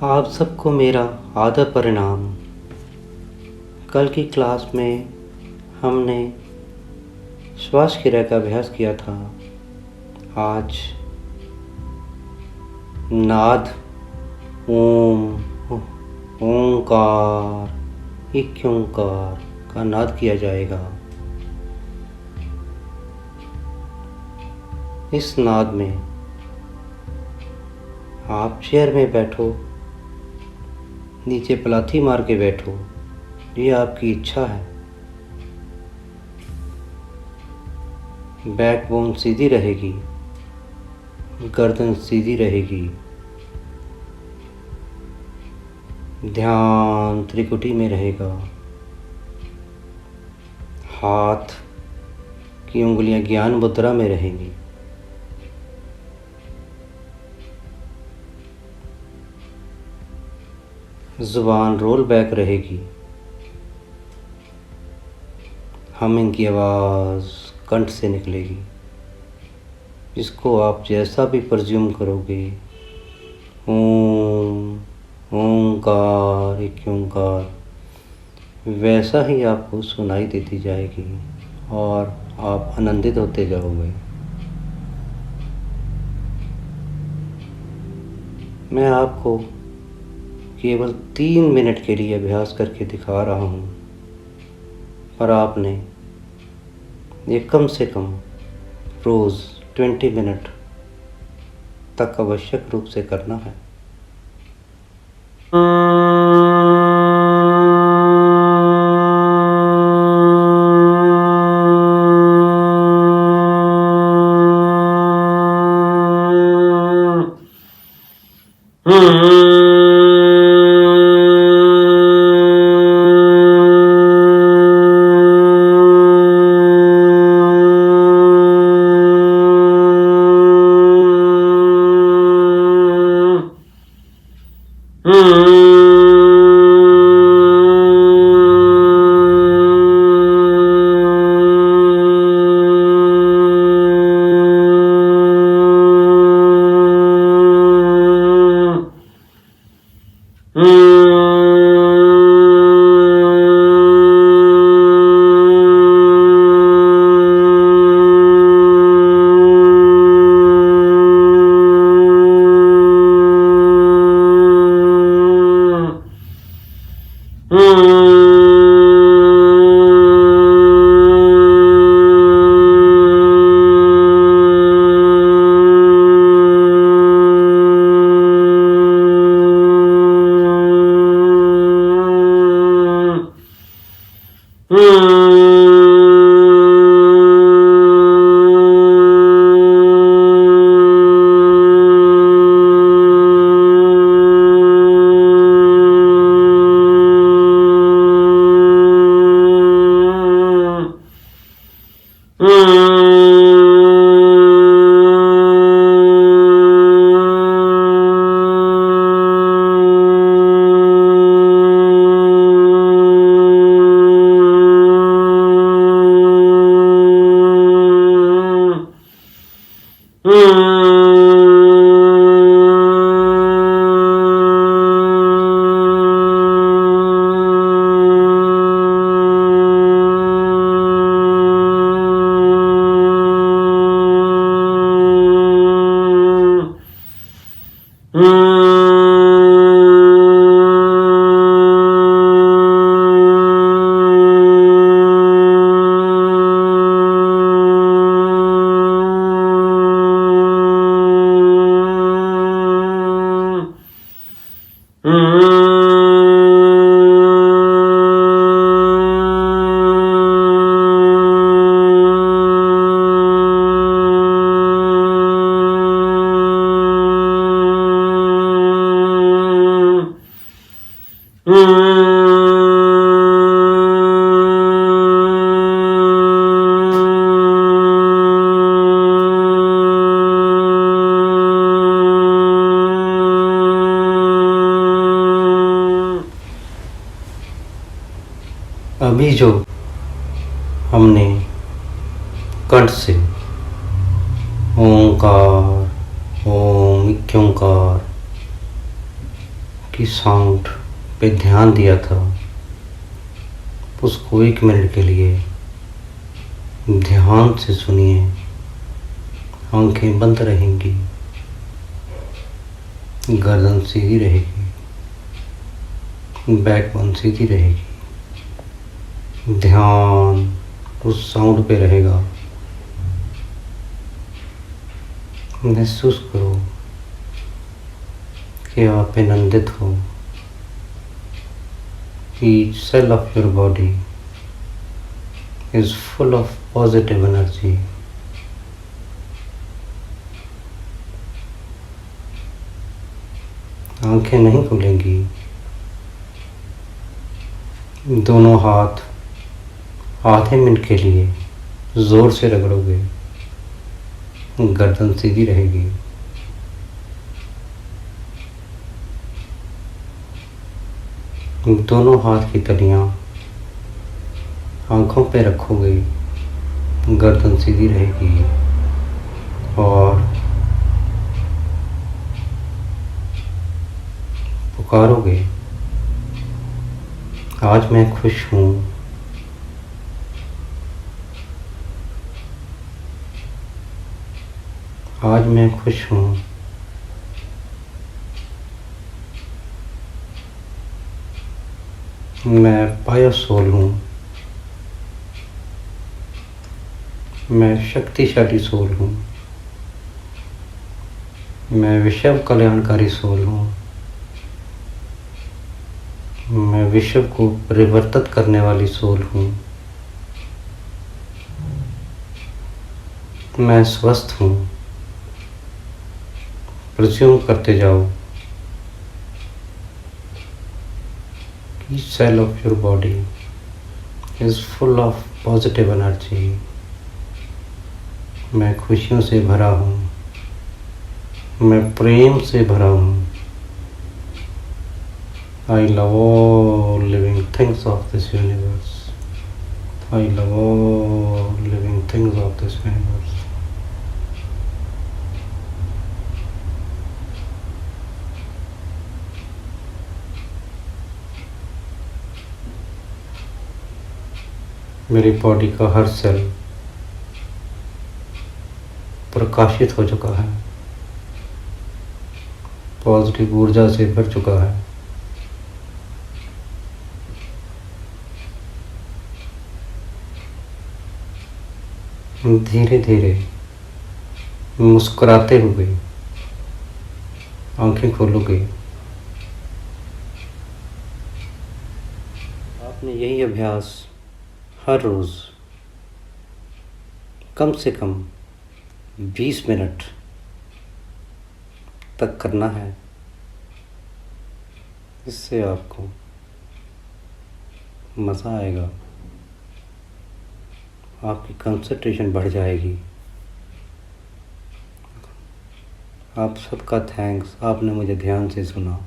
आप सबको मेरा आदर परिणाम। कल की क्लास में हमने श्वास क्रिया का अभ्यास किया था। आज नाद ओम, ओंकार, इक्योंकार का नाद किया जाएगा। इस नाद में आप चेयर में बैठो, नीचे पलाथी मार के बैठो, ये आपकी इच्छा है। बैकबोन सीधी रहेगी, गर्दन सीधी रहेगी। ध्यान त्रिकुटी में रहेगा। हाथ की उंगलियां ज्ञान मुद्रा में रहेंगी। जुबान रोल बैक रहेगी। हमिंग की आवाज़ कंठ से निकलेगी, जिसको आप जैसा भी प्रज्यूम करोगे, ओम, ओंकार, इक्योंकार, वैसा ही आपको सुनाई देती जाएगी और आप आनंदित होते जाओगे। मैं आपको केवल 3 मिनट के लिए अभ्यास करके दिखा रहा हूँ, पर आपने ये कम से कम रोज़ 20 मिनट तक आवश्यक रूप से करना है। अभी जो हमने कंठ से ओंकार, ओम, इक्योंकार की साउंड पे ध्यान दिया था उसको 1 मिनट के लिए ध्यान से सुनिए। आंखें बंद रहेंगी, गर्दन सीधी रहेगी, बैकबोन सीधी रहेगी। ध्यान उस साउंड पे रहेगा। महसूस करो कि आप आनंदित हो। Each cell of your body is full of positive energy. आंखें नहीं खुलेंगी। दोनों हाथ आधे मिनट के लिए जोर से रगड़ोगे, गर्दन सीधी रहेगी। दोनों हाथ की तलियां आंखों पे रखोगे, गर्दन सीधी रहेगी और पुकारोगे, आज मैं खुश हूँ। आज मैं खुश हूँ। मैं पायोसोल हूँ। मैं शक्तिशाली सोल हूँ। मैं विश्व कल्याणकारी सोल हूँ। मैं विश्व को परिवर्तित करने वाली सोल हूँ। मैं स्वस्थ हूँ। प्रज्यूम करते जाओ। Each cell of your body is full of positive energy. मैं खुशियों से भरा हूँ। मैं प्रेम से भरा हूँ। I love all living things of this universe. I love all living things of this universe. मेरी बॉडी का हर सेल प्रकाशित हो चुका है, पॉजिटिव ऊर्जा से भर चुका है। धीरे धीरे मुस्कुराते हुए आंखें खोलोगे। आपने यही अभ्यास हर रोज़ कम से कम 20 मिनट तक करना है। इससे आपको मज़ा आएगा, आपकी कंसंट्रेशन बढ़ जाएगी। आप सबका थैंक्स, आपने मुझे ध्यान से सुना।